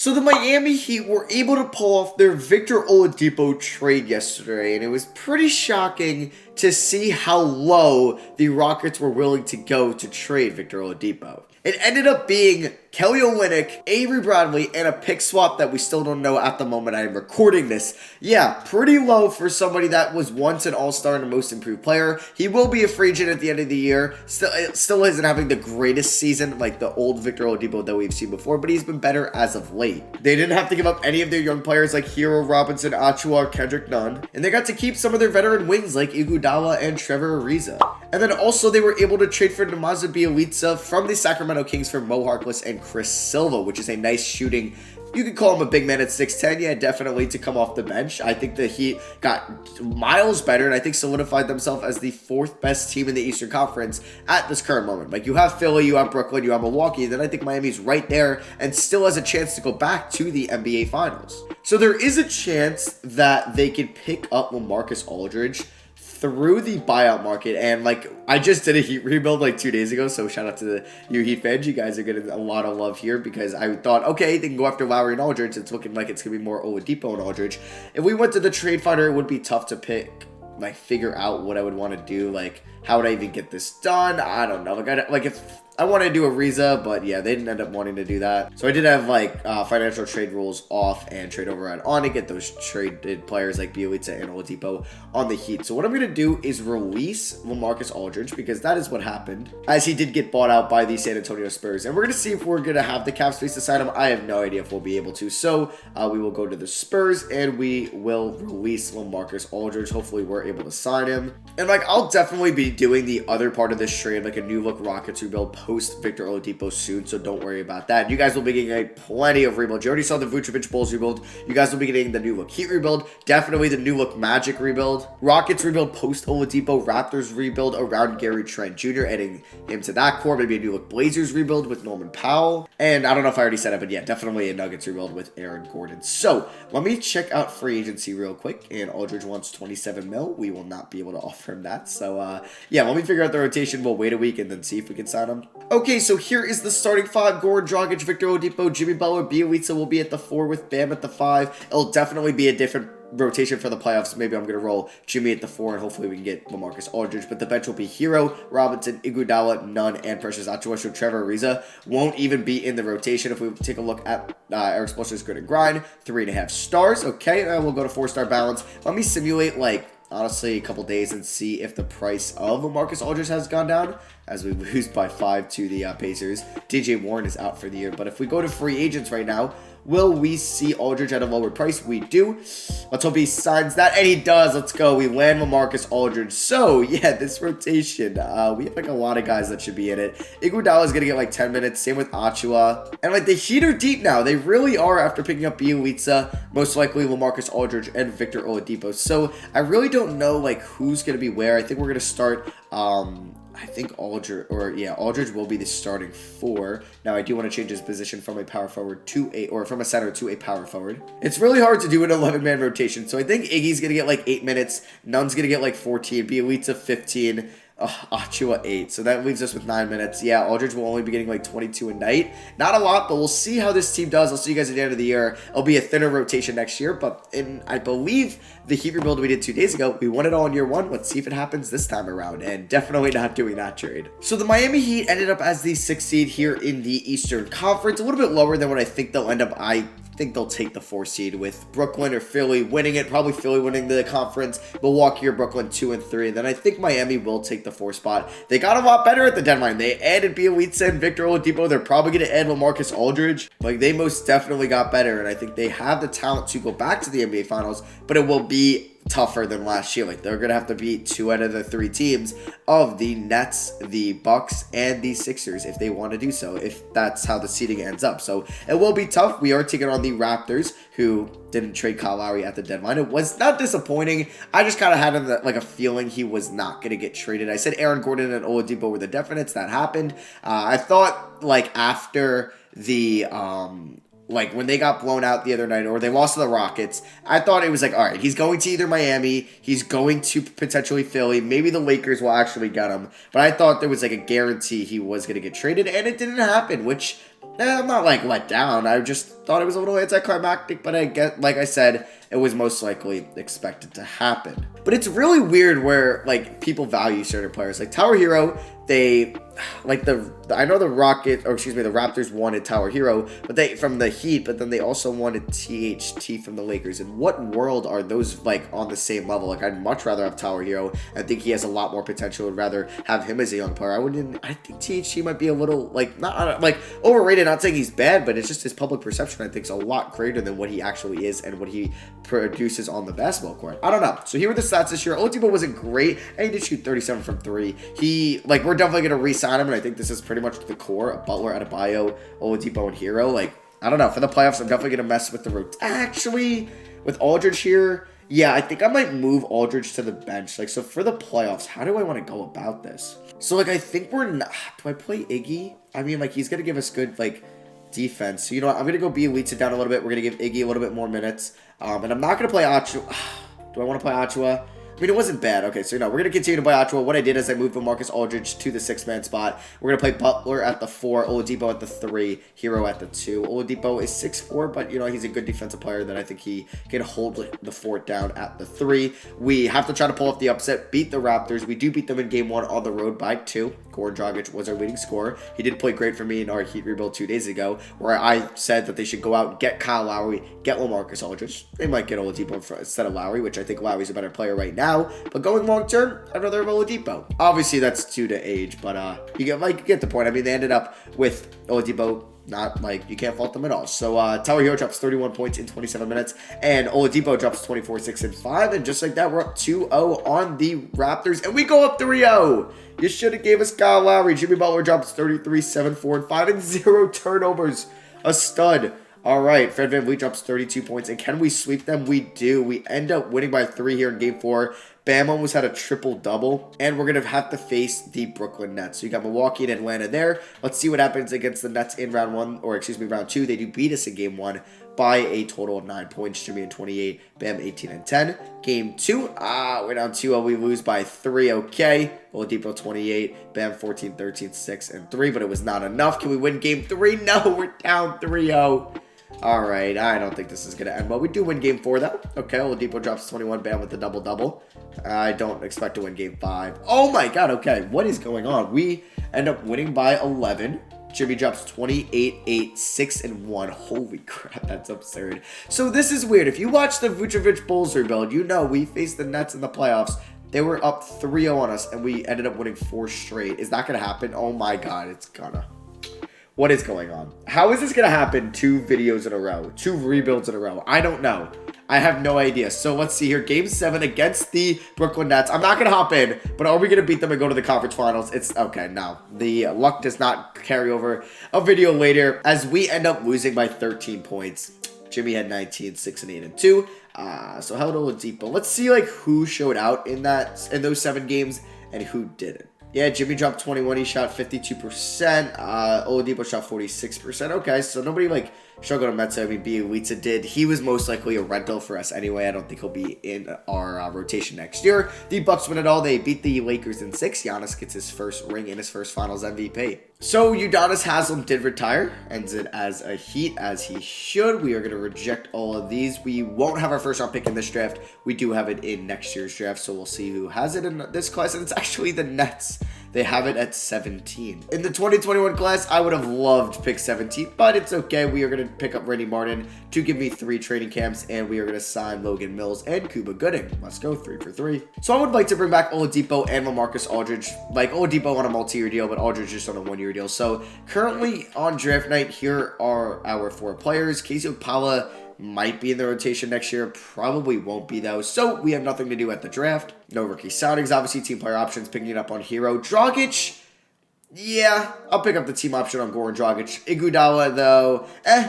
So the Miami Heat were able to pull off their Victor Oladipo trade yesterday, and it was pretty shocking to see how low the Rockets were willing to go to trade Victor Oladipo. It ended up being Kelly Olynyk, Avery Bradley, and a pick swap that we still don't know at the moment I am recording this. Yeah, pretty low for somebody that was once an all-star and a most improved player. He will be a free agent at the end of the year. Still isn't having the greatest season like the old Victor Oladipo that we've seen before, but he's been better as of late. They didn't have to give up any of their young players like Hero, Robinson, Achua, or Kendrick Nunn, and they got to keep some of their veteran wings like Iguodala and Trevor Ariza. And then also they were able to trade for Namaza Bjelica from the Sacramento Kings for Mo Harkless and Chris Silva, which is a nice shooting. You could call him a big man at 6'10", yeah, definitely to come off the bench. I think the Heat got miles better and I think solidified themselves as the fourth best team in the Eastern Conference at this current moment. Like, you have Philly, you have Brooklyn, you have Milwaukee, then I think Miami's right there and still has a chance to go back to the NBA Finals. So there is a chance that they could pick up LaMarcus Aldridge through the buyout market, and like I just did a Heat rebuild like 2 days ago, so shout out to you Heat fans. You guys are getting a lot of love here because I thought, okay, they can go after Lowry and Aldridge. It's looking like it's gonna be more Oladipo and Aldridge. If we went to the trade finder, it would be tough to figure out what I would want to do. Like, how would I even get this done? I don't know. If I wanted to do Ariza, but yeah, they didn't end up wanting to do that. So I did have financial trade rules off and trade override on to get those traded players like Bjelica and Oladipo on the Heat. So what I'm going to do is release LaMarcus Aldridge because that is what happened, as he did get bought out by the San Antonio Spurs. And we're going to see if we're going to have the cap space to sign him. I have no idea if we'll be able to. So we will go to the Spurs and we will release LaMarcus Aldridge. Hopefully we're able to sign him. And I'll definitely be doing the other part of this trade, like a new look Rockets rebuild post Victor Oladipo soon, so don't worry about that. You guys will be getting plenty of rebuild. You already saw the Vucevic Bulls rebuild. You guys will be getting the new look Heat rebuild, definitely the new look Magic rebuild, Rockets rebuild post Oladipo, Raptors rebuild around Gary Trent Jr., adding him to that core, maybe a new look Blazers rebuild with Norman Powell, and I don't know if I already said it, but yeah, definitely a Nuggets rebuild with Aaron Gordon. So let me check out free agency real quick, and Aldridge wants 27 mil. We will not be able to offer him that, so yeah, let me figure out the rotation. We'll wait a week and then see if we can sign him. Okay, so here is the starting five. Goran Dragic, Victor Oladipo, Jimmy Butler, Bjelica will be at the 4 with Bam at the 5. It'll definitely be a different rotation for the playoffs. Maybe I'm going to roll Jimmy at the 4 and hopefully we can get LaMarcus Aldridge. But the bench will be Hero, Robinson, Iguodala, Nunn, and Precious Achiuwa. So Trevor Ariza won't even be in the rotation. If we take a look at Eric Spoelstra's grid and grind, 3.5 stars. Okay, we'll go to 4-star balance. Let me simulate honestly a couple days and see if the price of LaMarcus Aldridge has gone down, as we lose by 5 to the Pacers. DJ Warren is out for the year, but if we go to free agents right now, will we see Aldridge at a lower price? We do. Let's hope he signs that, and he does. Let's go. We land LaMarcus Aldridge. So, yeah, this rotation, we have a lot of guys that should be in it. Iguodala is going to get 10 minutes. Same with Achua. And the Heat are deep now. They really are after picking up Bjelica, most likely LaMarcus Aldridge, and Victor Oladipo. So, I really don't know, who's going to be where. I think we're going to start, I think Aldridge will be the starting 4. Now, I do want to change his position from a power forward from a center to a power forward. It's really hard to do an 11-man rotation, so I think Iggy's going to get 8 minutes, Nunn's going to get 14, Bjelica 15, Achua 8, so that leaves us with 9 minutes. Yeah, Aldridge will only be getting 22 a night. Not a lot, but we'll see how this team does. I'll see you guys at the end of the year. It'll be a thinner rotation next year, but I believe the Heat rebuild we did 2 days ago, we won it all in year 1. Let's see if it happens this time around, and definitely not doing that trade. So the Miami Heat ended up as the 6th seed here in the Eastern Conference, a little bit lower than what I think they'll end up. I think they'll take the 4 seed with Brooklyn or Philly winning it. Probably Philly winning the conference, Milwaukee or Brooklyn 2 and 3. Then I think Miami will take the 4 spot. They got a lot better at the deadline. They added Bjelica and Victor Oladipo. They're probably going to add LaMarcus Aldridge. They most definitely got better, and I think they have the talent to go back to the NBA Finals, but it will be tougher than last year. They're going to have to beat 2 out of the 3 teams of the Nets, the Bucks, and the Sixers if they want to do so, if that's how the seeding ends up. So it will be tough. We are taking on the Raptors, who didn't trade Kyle Lowry at the deadline. It was not disappointing. I just kind of had a feeling he was not going to get traded. I said Aaron Gordon and Oladipo were the definites. That happened. I thought after the when they got blown out the other night, or they lost to the Rockets, I thought it was all right, he's going to either Miami, he's going to potentially Philly, maybe the Lakers will actually get him. But I thought there was a guarantee he was going to get traded, and it didn't happen, which I'm not like let down. I just thought it was a little anticlimactic, but I get, like I said, it was most likely expected to happen. But it's really weird where like people value certain players. Like Tower Hero, they like I know the Raptors wanted Tower Hero, but they from the Heat, but then they also wanted THT from the Lakers. In what world are those like on the same level? Like I'd much rather have Tower Hero. I think he has a lot more potential. I'd rather have him as a young player. I think THT might be a little like not like overrated. Not saying he's bad, but it's just his public perception I think is a lot greater than what he actually is and what he produces on the basketball court. I don't know. So here were the stats this year. Oladipo wasn't great, and he did shoot 37 from 3. We're definitely going to re-sign him, and I think this is pretty much the core of Butler, Adebayo, Oladipo, and Hero. Like, I don't know. For the playoffs, I'm definitely going to mess with the road. Actually, with Aldridge here, yeah, I think I might move Aldridge to the bench. Like, so for the playoffs, how do I want to go about this? So, like, I think we're not... Do I play Iggy? I mean, like, he's going to give us good, like, defense. So, you know what? I'm going to go Bielitsa down a little bit. We're going to give Iggy a little bit more minutes. And I'm not going to play Achua. Do I want to play Achua? I mean, it wasn't bad. Okay, so, we're going to continue to play Achua. What I did is I moved LaMarcus Aldridge to the 6-man spot. We're going to play Butler at the 4, Oladipo at the 3, Hero at the 2. Oladipo is 6'4", but, he's a good defensive player that I think he can hold the fort down at the 3. We have to try to pull off the upset, beat the Raptors. We do beat them in Game 1 on the road by 2. Goran Dragic was our leading scorer. He did play great for me in our Heat rebuild 2 days ago, where I said that they should go out and get Kyle Lowry, get LaMarcus Aldridge. They might get Oladipo instead of Lowry, which I think Lowry's a better player right now. But going long term, I'd rather have Oladipo. Obviously, that's due to age, but you get the point. I mean, they ended up with Oladipo. Not like you can't fault them at all. So Tower Hero drops 31 points in 27 minutes, and Oladipo drops 24, 6, and 5. And just like that, we're up 2-0 on the Raptors, and we go up 3-0. You should have gave us Kyle Lowry. Jimmy Butler drops 33, 7, 4, and 5, and 0 turnovers. A stud. All right, Fred VanVleet drops 32 points, and can we sweep them? We do. We end up winning by 3 here in Game 4. Bam almost had a triple-double, and we're going to have to face the Brooklyn Nets. So you got Milwaukee and Atlanta there. Let's see what happens against the Nets in round 2. They do beat us in Game 1 by a total of 9 points. Jimmy in 28, Bam 18 and 10. Game 2, we're down 2-0. We lose by 3, okay. Oladipo 28, Bam 14, 13, 6, and 3, but it was not enough. Can we win Game 3? No, we're down 3-0. All right, I don't think this is going to end well. We do win Game 4, though. Okay, Oladipo drops 21, Bam with the double-double. I don't expect to win Game 5. Oh, my God, okay. What is going on? We end up winning by 11. Jimmy drops 28, 8, 6, and 1. Holy crap, that's absurd. So this is weird. If you watch the Vucevic Bulls rebuild, we faced the Nets in the playoffs. They were up 3-0 on us, and we ended up winning 4 straight. Is that going to happen? Oh, my God, it's gonna. What is going on? How is this going to happen 2 videos in a row? 2 rebuilds in a row? I don't know. I have no idea. So let's see here. Game 7 against the Brooklyn Nets. I'm not going to hop in, but are we going to beat them and go to the conference finals? It's okay. No, the luck does not carry over. A video later as we end up losing by 13 points. Jimmy had 19, 6, and 8, and 2. So held Oladipo. Let's see who showed out in those 7 games and who didn't. Yeah, Jimmy dropped 21. He shot 52%. Oladipo shot 46%. Okay, so nobody struggled on Metsa. I mean, Bielitsa did. He was most likely a rental for us anyway. I don't think he'll be in our rotation next year. The Bucks win it all. They beat the Lakers in 6. Giannis gets his first ring and his first Finals MVP. So Udonis Haslem did retire. Ends it as a Heat, as he should. We are going to reject all of these. We won't have our first round pick in this draft. We do have it in next year's draft, so we'll see who has it in this class. And it's actually the Nets. They have it at 17. In the 2021 class, I would have loved pick 17, but it's okay. We are going to pick up Randy Martin to give me 3 training camps, and we are going to sign Logan Mills and Cuba Gooding. Let's go 3 for 3. So I would like to bring back Oladipo and LaMarcus Aldridge. Oladipo on a multi-year deal, but Aldridge just on a 1-year deal. So currently on draft night, here are our 4 players. Casey Okpala might be in the rotation next year. Probably won't be, though. So we have nothing to do at the draft. No rookie signings. Obviously, team player options. Picking it up on Hero. Dragic. Yeah, I'll pick up the team option on Goran Dragic. Iguodala, though.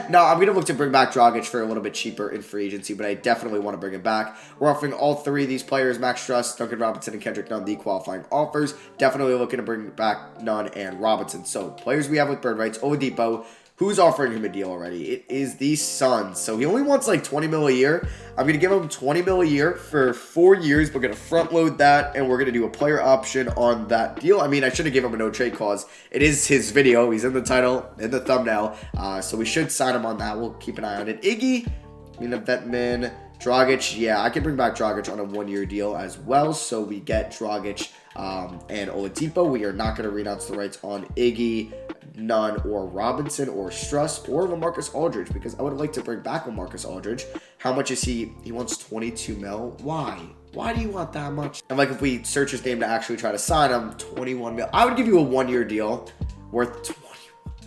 No, I'm going to look to bring back Dragic for a little bit cheaper in free agency, but I definitely want to bring him back. We're offering all 3 of these players, Max Struss, Duncan Robinson, and Kendrick Nunn, the qualifying offers. Definitely looking to bring back Nunn and Robinson. So, players we have with bird rights, Oladipo, Who's offering him a deal already? It is the Suns. So he only wants like 20 mil a year. I'm going to give him 20 mil a year for 4 years. We're going to front load that, and we're going to do a player option on that deal. I mean, I should have given him a no trade clause. It is his video. He's in the title, in the thumbnail. So we should sign him on that. We'll keep an eye on it. Iggy, Vetman, Dragic. Yeah, I can bring back Dragic on a 1-year deal as well. So we get Dragic and Oladipo. We are not going to renounce the rights on Iggy, Nunn, or Robinson, or Struss, or LaMarcus Aldridge, because I would like to bring back LaMarcus Aldridge. How much is he? He wants 22 mil. Why? Why do you want that much? And like if we search his name to actually try to sign him, 21 mil. I would give you a 1-year deal worth 20.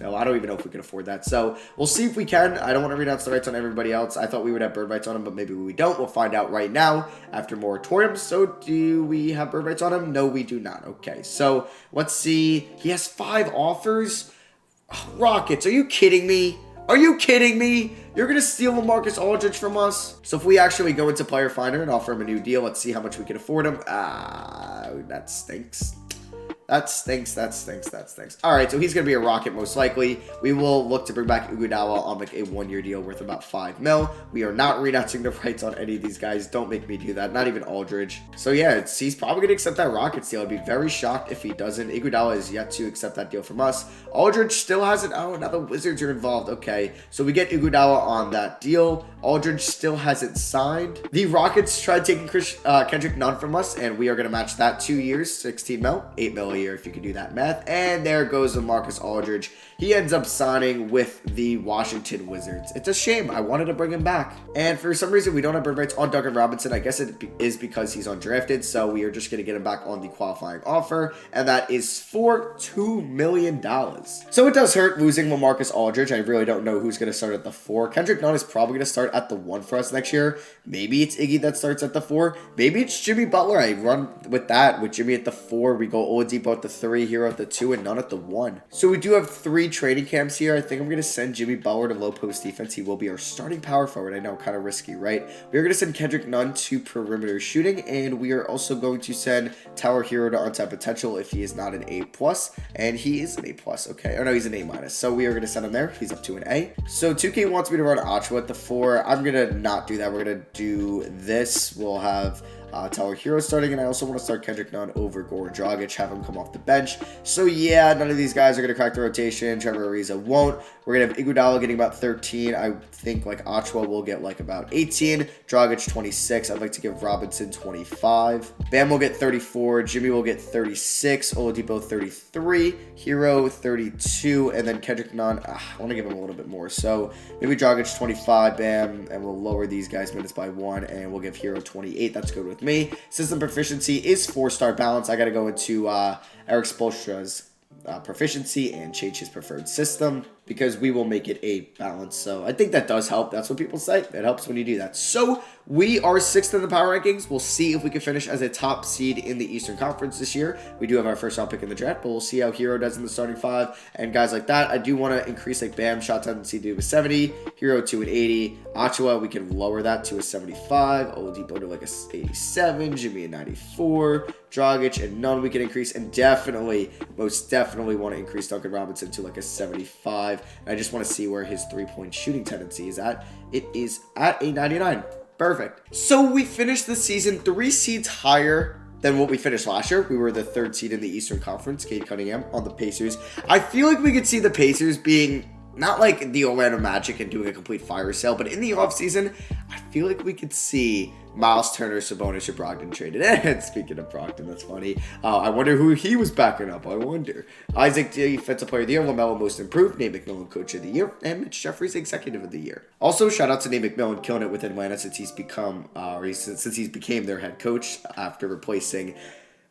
No, I don't even know if we can afford that. So we'll see if we can. I don't want to renounce the rights on everybody else. I thought we would have bird rights on him, but maybe we don't. We'll find out right now after moratorium. So do we have bird rights on him? No, we do not. Okay, so let's see. He has 5 offers. Oh, Rockets, are you kidding me? Are you kidding me? You're going to steal LaMarcus Aldridge from us? So if we actually go into Player Finder and offer him a new deal, let's see how much we can afford him. That stinks. That stinks. All right, so he's going to be a Rocket most likely. We will look to bring back Iguodala on like a 1-year deal worth about 5 mil. We are not renouncing the rights on any of these guys. Don't make me do that. Not even Aldridge. So yeah, he's probably going to accept that Rockets deal. I'd be very shocked if he doesn't. Iguodala is yet to accept that deal from us. Aldridge still hasn't. Oh, now the Wizards are involved. Okay, so we get Iguodala on that deal. Aldridge still hasn't signed. The Rockets tried taking Kendrick Nunn from us, and we are going to match that 2 years, 16 mil, 8 mil a year if you can do that math. And there goes LaMarcus Aldridge. He ends up signing with the Washington Wizards. It's a shame. I wanted to bring him back. And for some reason, we don't have bird rights on Duncan Robinson. I guess it is because he's undrafted, so we are just going to get him back on the qualifying offer, and that is for $2 million. So it does hurt losing LaMarcus Aldridge. I really don't know who's going to start at the 4. Kendrick Nunn is probably going to start at the 1 for us next year. Maybe it's Iggy that starts at the 4. Maybe it's Jimmy Butler. I run with that, with Jimmy at the 4. We go Oladipo at the 3, Hero at the 2, and Nunn at the 1. So we do have 3 training camps here. I think I'm going to send Jimmy Butler to low post defense. He will be our starting power forward. I know, kind of risky, right? We're going to send Kendrick Nunn to perimeter shooting, and we are also going to send Tower Hero to untapped potential if he is not an A+, and he is an A+, okay. Or no, he's an A-. So we are going to send him there. He's up to an A. So 2K wants me to run Achua at the 4. I'm going to not do that. We're going to do this. We'll have Tower Hero starting, and I also want to start Kendrick Nunn over Goran Dragic, have him come off the bench. So yeah, none of these guys are going to crack the rotation. Trevor Ariza won't. We're going to have Iguodala getting about 13. I think like Achua will get like about 18. Dragic 26. I'd like to give Robinson 25. Bam will get 34. Jimmy will get 36. Oladipo 33. Hero 32. And then Kendrick Nunn, I want to give him a little bit more. So maybe Dragic 25. Bam. And we'll lower these guys' minutes by 1. And we'll give Hero 28. That's good with me. System proficiency is 4-star balance. I got to go into Eric Spoelstra's proficiency and change his preferred system, because we will make it a balance. So I think that does help. That's what people say. It helps when you do that. So we are 6th in the power rankings. We'll see if we can finish as a top seed in the Eastern Conference this year. We do have our first round pick in the draft, but we'll see how Hero does in the starting 5 and guys like that. I do want to increase like Bam shot tendency to a 70, Hero to an 80, Achua we can lower that to a 75, Oladipo to like a 87, Jimmy a 94, Dragic and Nunn we can increase, and definitely, most definitely want to increase Duncan Robinson to like a 75. And I just want to see where his 3-point shooting tendency is at. It is at a 99. Perfect. So we finished the season 3 seeds higher than what we finished last year. We were the 3rd seed in the Eastern Conference. Cade Cunningham on the Pacers. I feel like we could see the Pacers being not like the Orlando Magic and doing a complete fire sale, but in the offseason, I feel like we could see Miles Turner, Sabonis, or Brogdon traded. And speaking of Brogdon, that's funny. I wonder who he was backing up. I wonder. Isaac Defensive Player of the Year, LaMelo Most Improved, Nate McMillan Coach of the Year, and Mitch Jeffries Executive of the Year. Also, shout out to Nate McMillan, killing it with Atlanta since he's become, since he's became their head coach after replacing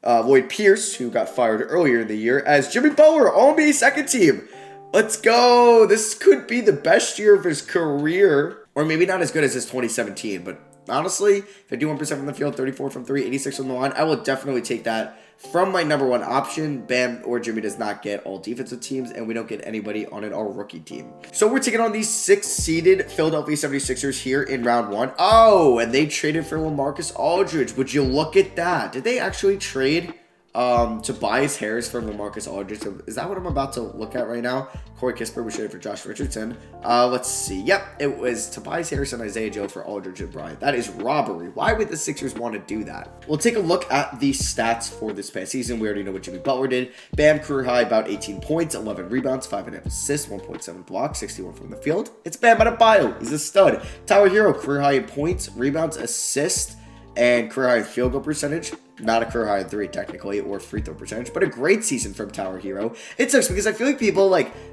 Lloyd Pierce, who got fired earlier in the year, as Jimmy Butler, All-NBA second team. Let's go. This could be the best year of his career, or maybe not as good as his 2017, but honestly, 51% from the field, 34 from 3, 86 from the line, I will definitely take that from my number 1 option. Bam or Jimmy does not get all defensive teams, and we don't get anybody on an all-rookie team. So we're taking on these 6-seeded Philadelphia 76ers here in round 1. Oh, and they traded for LaMarcus Aldridge. Would you look at that? Did they actually trade Tobias Harris from LaMarcus Aldridge. Is that what I'm about to look at right now? Corey Kispert was traded for Josh Richardson. Let's see. Yep, it was Tobias Harris and Isaiah Joe for Aldridge and Bryant. That is robbery. Why would the Sixers want to do that? We'll take a look at the stats for this past season. We already know what Jimmy Butler did. Bam, career high, about 18 points, 11 rebounds, 5.5 assists, 1.7 blocks, 61 from the field. It's Bam Adebayo. He's a stud. Tyler Hero, career high in points, rebounds, assists, and career high in field goal percentage. Not a career high in 3 technically, or free throw percentage, but a great season from Tyler Hero. It sucks because I feel like people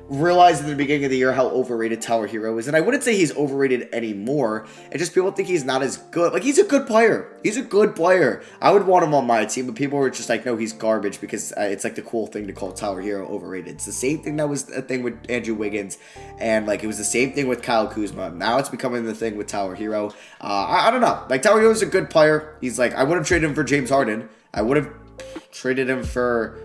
realized in the beginning of the year how overrated Tyler Hero is, and I wouldn't say he's overrated anymore. It's just people think he's not as good. He's a good player. He's a good player. I would want him on my team, but people were just like, no, he's garbage because it's the cool thing to call Tyler Hero overrated. It's the same thing that was a thing with Andrew Wiggins, and it was the same thing with Kyle Kuzma. Now it's becoming the thing with Tyler Hero. I don't know. Tyler Hero is a good player. He's I wouldn't have traded him for James Harden. I would have traded him for,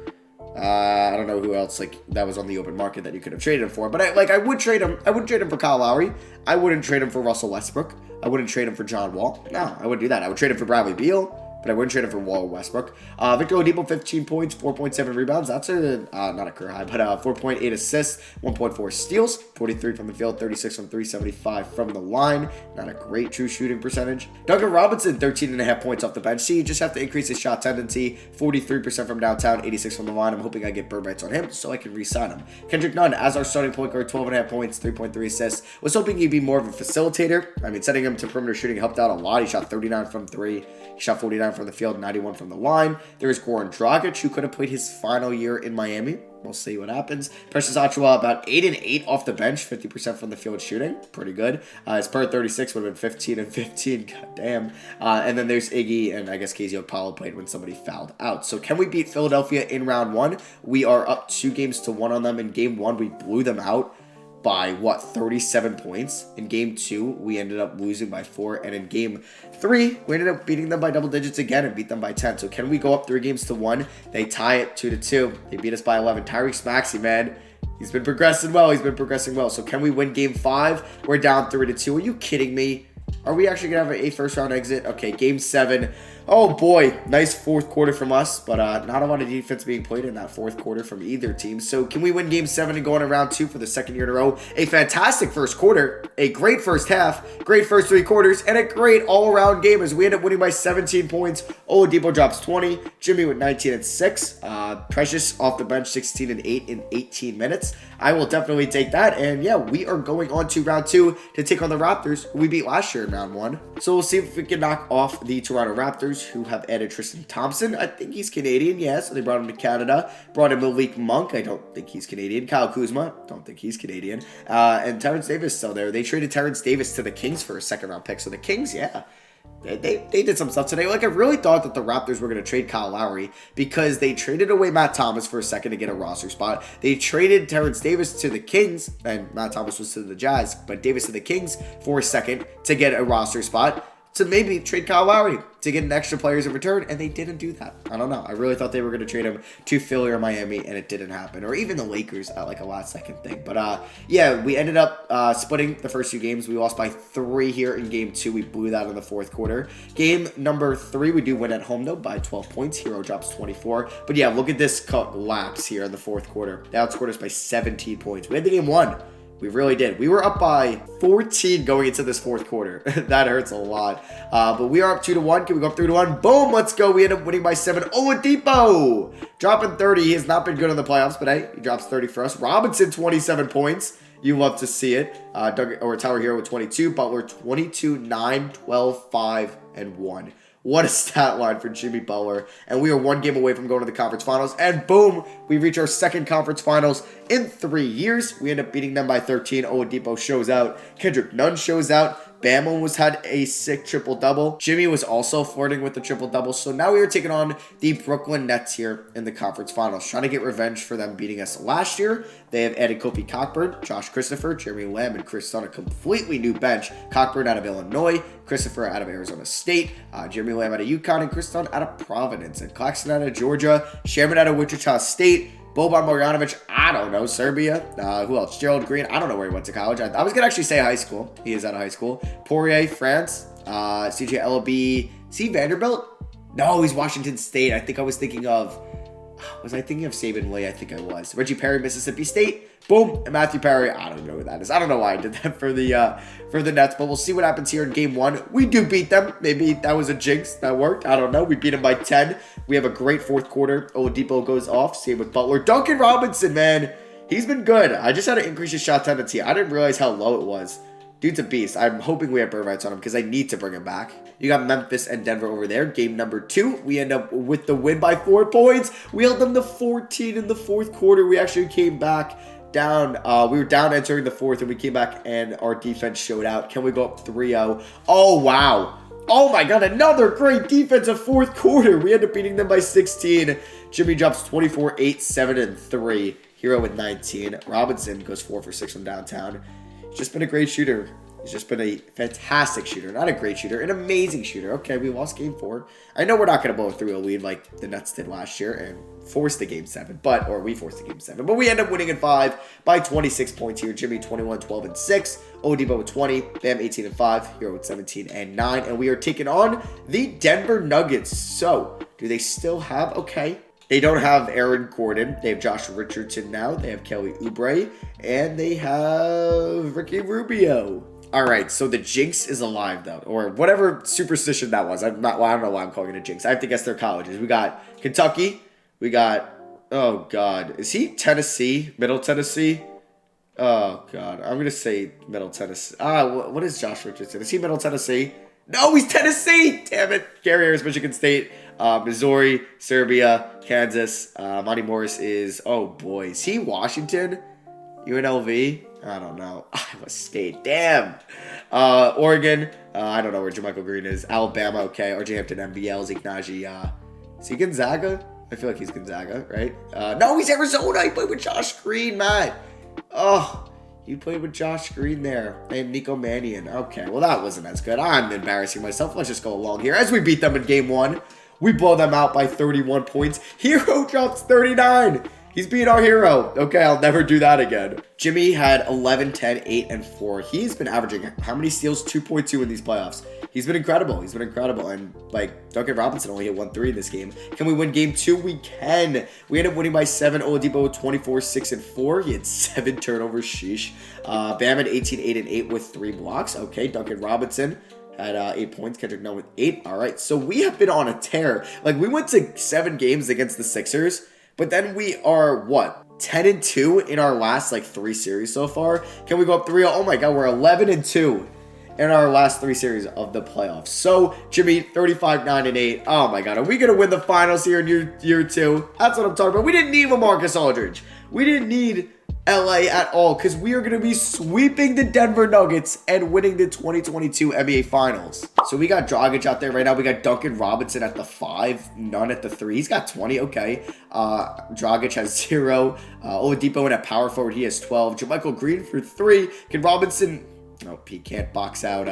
I don't know who else that was on the open market that you could have traded him for. But I would trade him. I wouldn't trade him for Kyle Lowry. I wouldn't trade him for Russell Westbrook. I wouldn't trade him for John Wall. No, I wouldn't do that. I would trade him for Bradley Beal, but I wouldn't trade him for Wall or Westbrook. Victor Oladipo, 15 points, 4.7 rebounds. That's not a career high, but 4.8 assists, 1.4 steals, 43 from the field, 36 from 3, 75 from the line. Not a great true shooting percentage. Duncan Robinson, 13.5 points off the bench. See, you just have to increase his shot tendency. 43% from downtown, 86 from the line. I'm hoping I get bird rights on him so I can re-sign him. Kendrick Nunn, as our starting point guard, 12.5 points, 3.3 assists. Was hoping he'd be more of a facilitator. Setting him to perimeter shooting helped out a lot. He shot 39 from 3. He shot 49 from the field, 91 from the line. There's Goran Dragic, who could have played his final year in Miami. We'll see what happens. Precious Achiuwa, about 8 and 8 off the bench, 50% from the field shooting. Pretty good. His per 36 would have been 15 and 15. God damn. And then there's Iggy, and I guess KZ Okpala played when somebody fouled out. So can we beat Philadelphia in round 1? We are up 2-1 on them. In game 1, we blew them out by 37 points. In game 2, we ended up losing by 4, and in game 3, we ended up beating them by double digits again and beat them by 10. So can we go up 3-1? They tie it 2-2. They beat us by 11. Tyrese Maxey, man, he's been progressing well. So can we win game 5? We're down 3-2. Are you kidding me? Are we actually going to have a first round exit? Okay, game 7. Oh boy, nice fourth quarter from us, but not a lot of defense being played in that fourth quarter from either team. So can we win game 7 and go on to round 2 for the second year in a row? A fantastic first quarter, a great first half, great first 3 quarters, and a great all-around game as we end up winning by 17 points. Oladipo drops 20, Jimmy with 19 and 6, Precious off the bench 16 and 8 in 18 minutes. I will definitely take that, and yeah, we are going on to round 2 to take on the Raptors, who we beat last year in round 1. So we'll see if we can knock off the Toronto Raptors, who have added Tristan Thompson. I think he's Canadian, yeah, so they brought him to Canada. Brought in Malik Monk. I don't think he's Canadian. Kyle Kuzma. Don't think he's Canadian. And Terrence Davis still there. They traded Terrence Davis to the Kings for a second-round pick. So the Kings, yeah, they did some stuff today. I really thought that the Raptors were going to trade Kyle Lowry because they traded away Matt Thomas for a second to get a roster spot. They traded Terrence Davis to the Kings, and Matt Thomas was to the Jazz, but Davis to the Kings for a second to get a roster spot to maybe trade Kyle Lowry to get an extra players in return, and they didn't do that. I don't know. I really thought they were going to trade him to Philly or Miami, and it didn't happen. Or even the Lakers at a last-second thing. But, yeah, we ended up splitting the first 2 games. We lost by 3 here in game 2. We blew that in the fourth quarter. Game number 3, we do win at home, though, by 12 points. Hero drops 24. But, yeah, look at this collapse here in the fourth quarter. They outscored us by 17 points. We had the game 1. We really did. We were up by 14 going into this fourth quarter. That hurts a lot. But we are up 2-1. Can we go up 3-1? Boom, let's go. We end up winning by 7. Oladipo dropping 30. He has not been good in the playoffs, but hey, he drops 30 for us. Robinson, 27 points. You love to see it. Tyler Hero with 22. Butler, 22, 9, 12, 5, and 1. What a stat line for Jimmy Butler. And we are 1 game away from going to the conference finals. And boom, we reach our second conference finals in 3 years. We end up beating them by 13. Oladipo shows out. Kendrick Nunn shows out. Bam almost had a sick triple-double. Jimmy was also flirting with the triple-double. So now we are taking on the Brooklyn Nets here in the conference finals, trying to get revenge for them beating us last year. They have added Kofi Cockburn, Josh Christopher, Jeremy Lamb, and Chris Dunn, a completely new bench. Cockburn out of Illinois, Christopher out of Arizona State, Jeremy Lamb out of UConn, and Chris Dunn out of Providence, and Claxton out of Georgia, Sherman out of Wichita State, Boban Marjanovic, I don't know, Serbia. Who else? Gerald Green. I don't know where he went to college. I was going to actually say high school. He is out of high school. Poirier, France. CJ Ellaby. Is he Vanderbilt? No, he's Washington State. I think I was thinking of Was I thinking of Saban Lee? I think I was. Reggie Perry, Mississippi State. Boom. And Matthew Perry. I don't know who that is. I don't know why I did that for the Nets, but we'll see what happens here in game 1. We do beat them. Maybe that was a jinx that worked. I don't know. We beat them by 10. We have a great fourth quarter. Oladipo goes off. Same with Butler. Duncan Robinson, man. He's been good. I just had to increase his shot tendency. I didn't realize how low it was. Dude's a beast. I'm hoping we have bird rights on him because I need to bring him back. You got Memphis and Denver over there. Game number 2. We end up with the win by 4 points. We held them to 14 in the fourth quarter. We actually came back down. We were down entering the fourth, and we came back, and our defense showed out. Can we go up 3-0? Oh, wow. Oh, my God. Another great defensive fourth quarter. We end up beating them by 16. Jimmy drops 24, 8, 7, and 3. Hero with 19. Robinson goes 4 for 6 from downtown. He's just been a great shooter. He's just been a fantastic shooter. Not a great shooter, an amazing shooter. Okay, we lost game 4. I know we're not going to blow a 3-0 lead like the Nets did last year and force the game 7, or we forced the game 7. But we end up winning in 5 by 26 points here. Jimmy 21, 12, and 6. Oladipo with 20. Bam 18 and 5. Hero with 17 and 9. And we are taking on the Denver Nuggets. So, do they still have... Okay. They don't have Aaron Gordon. They have Josh Richardson now. They have Kelly Oubre. And they have Ricky Rubio. All right, so the jinx is alive, though. Or whatever superstition that was. I don't know why I'm calling it a jinx. I have to guess their colleges. We got Kentucky. We got... Oh, God. Is he Tennessee? Middle Tennessee? Oh, God. I'm going to say Middle Tennessee. What is Josh Richardson? Is he Middle Tennessee? No, he's Tennessee! Damn it. Gary Harris, Michigan State. Missouri, Serbia, Kansas. Monty Morris is... Oh, boy. Is he Washington? UNLV? I don't know. Iowa State. Damn. Oregon. I don't know where JaMychal Green is. Alabama. Okay. RJ Hampton, MBL. Zeke Naji. Is he Gonzaga? I feel like he's Gonzaga, right? No, he's Arizona. He played with Josh Green, Matt. Oh, you played with Josh Green there. And Nico Mannion. Okay, well, that wasn't as good. I'm embarrassing myself. Let's just go along here. As we beat them in game 1, we blow them out by 31 points. Hero drops 39. He's being our hero. Okay, I'll never do that again. Jimmy had 11, 10, 8, and 4. He's been averaging how many steals? 2.2 in these playoffs. He's been incredible. He's been incredible. And, like, Duncan Robinson only hit 1-3 in this game. Can we win game 2? We can. We end up winning by 7. Oladipo with 24, 6, and 4. He had 7 turnovers. Sheesh. Bam had 18, 8, and 8 with 3 blocks. Okay, Duncan Robinson had 8 points. Kendrick Nunn with 8. All right, so we have been on a tear. Like, we went to 7 games against the Sixers. But then we are, what, 10-2 in our last, 3 series so far? Can we go up 3-0? Oh, my God, we're 11-2 in our last 3 series of the playoffs. So, Jimmy, 35, 9, and 8. Oh, my God, are we going to win the finals here in year 2? That's what I'm talking about. We didn't need LaMarcus Aldridge. We didn't need LA at all because we are going to be sweeping the Denver Nuggets and winning the 2022 NBA Finals. So we got Dragic out there right now. We got Duncan Robinson at the 5, Nunn at the 3. He's got 20, okay. Dragic has 0. Oladipo in at power forward, he has 12. JaMychal Green for 3. Can Robinson... Nope, he can't box out...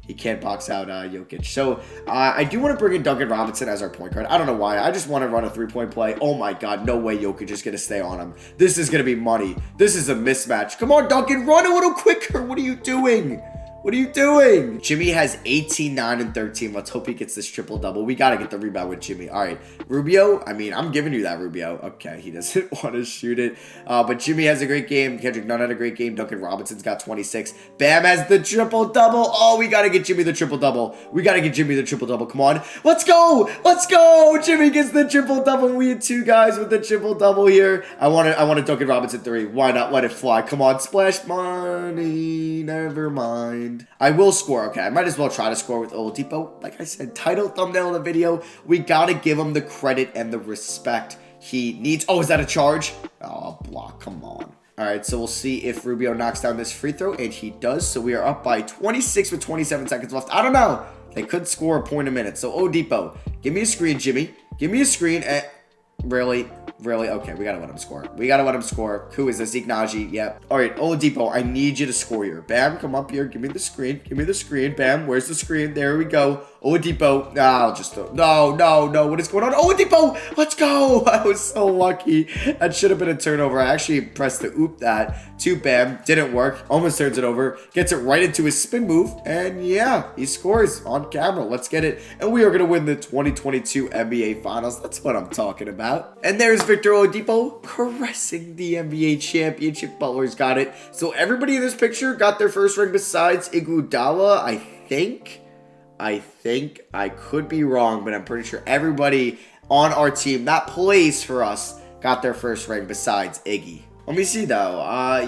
Jokic. So, I do want to bring in Duncan Robinson as our point guard. I don't know why. I just want to run a 3-point play. Oh my God, no way Jokic is going to stay on him. This is going to be money. This is a mismatch. Come on, Duncan, run a little quicker. What are you doing? What are you doing? Jimmy has 18, 9, and 13. Let's hope he gets this triple-double. We got to get the rebound with Jimmy. All right. Rubio, I mean, I'm giving you that, Rubio. Okay, he doesn't want to shoot it. But Jimmy has a great game. Kendrick Nunn had a great game. Duncan Robinson's got 26. Bam has the triple-double. Oh, we got to get Jimmy the triple-double. We got to get Jimmy the triple-double. Come on. Let's go. Let's go. Jimmy gets the triple-double. We had 2 guys with the triple-double here. I want a Duncan Robinson 3. Why not let it fly? Come on. Splash money. Never mind. I will score. Okay, I might as well try to score with Oladipo. Like I said, title, thumbnail of the video. We got to give him the credit and the respect he needs. Oh, is that a charge? Oh, block. Come on. All right, so we'll see if Rubio knocks down this free throw, and he does. So we are up by 26 with 27 seconds left. I don't know. They could score a point a minute. So Oladipo, give me a screen, Jimmy. Give me a screen. Really? Okay, we gotta let him score. Who is this? Zeke Naji. Yep. All right, Oladipo, I need you to score here. Bam, come up here. Give me the screen. Bam, where's the screen? There we go. Oladipo. I'll just throw. No. What is going on? Oladipo, let's go. I was so lucky. That should have been a turnover. I actually pressed the oop that to Bam. Didn't work. Almost turns it over. Gets it right into his spin move. And yeah, he scores on camera. Let's get it. And we are going to win the 2022 NBA Finals. That's what I'm talking about. out. And there's Victor Oladipo caressing the NBA championship. Butler's got it. So everybody in this picture got their first ring besides Iguodala, I think. I could be wrong, but I'm pretty sure everybody on our team that plays for us got their first ring besides Iggy. Let me see though.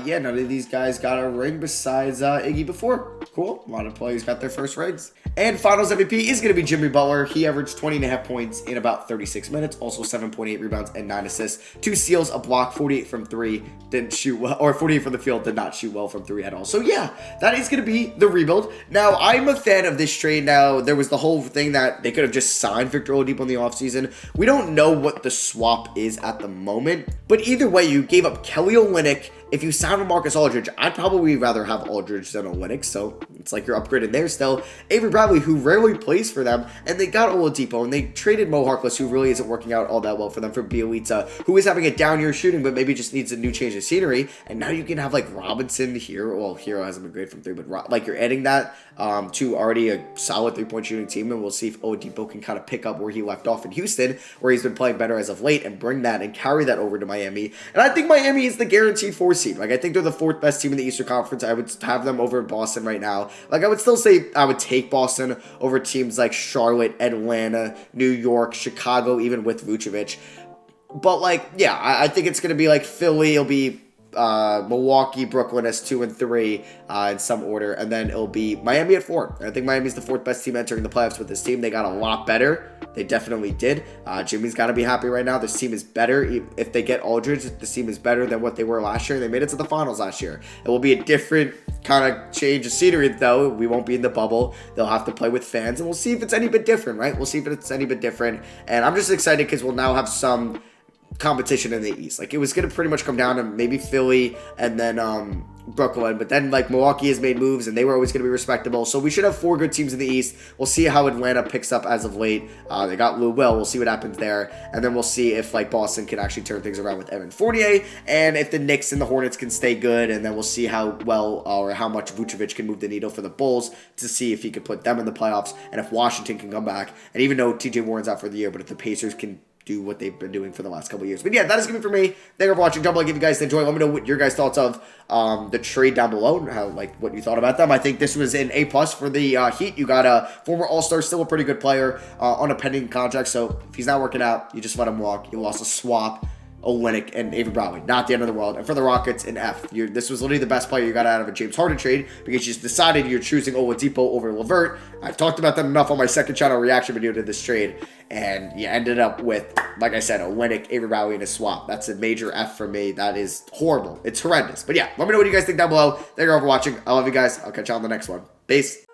Yeah, none of these guys got a ring besides Iggy before. Cool. A lot of players got their first rings. And Finals MVP is going to be Jimmy Butler. He averaged 20.5 points in about 36 minutes. Also 7.8 rebounds and 9 assists. 2 steals, a block, 48 from 3. Didn't shoot well, or 48 from the field. Did not shoot well from 3 at all. So yeah, that is going to be the rebuild. Now, I'm a fan of this trade. Now, there was the whole thing that they could have just signed Victor Oladipo in the offseason. We don't know what the swap is at the moment. But either way, you gave up Kelly Olynyk. If you signed LaMarcus Aldridge, I'd probably rather have Aldridge than Olynyk, so it's like you're upgrading there still. Avery Bradley, who rarely plays for them, and they got Oladipo, and they traded Mo Harkless, who really isn't working out all that well for them, for Bielitsa, who is having a down year shooting, but maybe just needs a new change of scenery, and now you can have, like, Robinson here. Well, Hero hasn't been great from 3, but, like, you're adding that to already a solid 3-point shooting team, and we'll see if Oladipo can kind of pick up where he left off in Houston, where he's been playing better as of late, and bring that and carry that over to Miami. And I think Miami is the guaranteed 4 seed. Like, I think they're the 4th best team in the Eastern Conference. I would have them over Boston right now. Like, I would still say I would take Boston over teams like Charlotte, Atlanta, New York, Chicago, even with Vucevic. But, like, yeah, I think it's going to be like Philly. It'll be Milwaukee, Brooklyn as 2 and 3 in some order, and then it'll be Miami at 4. I think Miami's the 4th best team entering the playoffs with this team. They got a lot better. They definitely did. Jimmy's got to be happy right now. This team is better. If they get Aldridge, this team is better than what they were last year. They made it to the finals last year. It will be a different kind of change of scenery, though. We won't be in the bubble. They'll have to play with fans, and we'll see if it's any bit different, right? We'll see if it's any bit different. And I'm just excited because we'll now have some competition in the East. Like, it was going to pretty much come down to maybe Philly and then Brooklyn, but then, like, Milwaukee has made moves and they were always going to be respectable. So we should have 4 good teams in the East. We'll see how Atlanta picks up as of late. They got Lou Will. We'll see what happens there. And then we'll see if, like, Boston can actually turn things around with Evan Fournier, and if the Knicks and the Hornets can stay good. And then we'll see how well or how much Vucevic can move the needle for the Bulls to see if he could put them in the playoffs, and if Washington can come back. And even though TJ Warren's out for the year, but if the Pacers can do what they've been doing for the last couple of years. But yeah, that is going to be for me. Thank you for watching. Double like if you guys enjoyed. Let me know what your guys' thoughts of the trade down below, and how, like, what you thought about them. I think this was an A+ for the Heat. You got a former All-Star, still a pretty good player on a pending contract. So if he's not working out, you just let him walk. You lost a swap. Olynyk and Avery Bradley. Not the end of the world. And for the Rockets, an F. This was literally the best player you got out of a James Harden trade, because you just decided you're choosing Oladipo over LeVert. I've talked about them enough on my second channel reaction video to this trade, and you ended up with, like I said, Olynyk, Avery Bradley, and a swap. That's a major F for me. That is horrible. It's horrendous. But yeah, let me know what you guys think down below. Thank you all for watching. I love you guys. I'll catch you on the next one. Peace.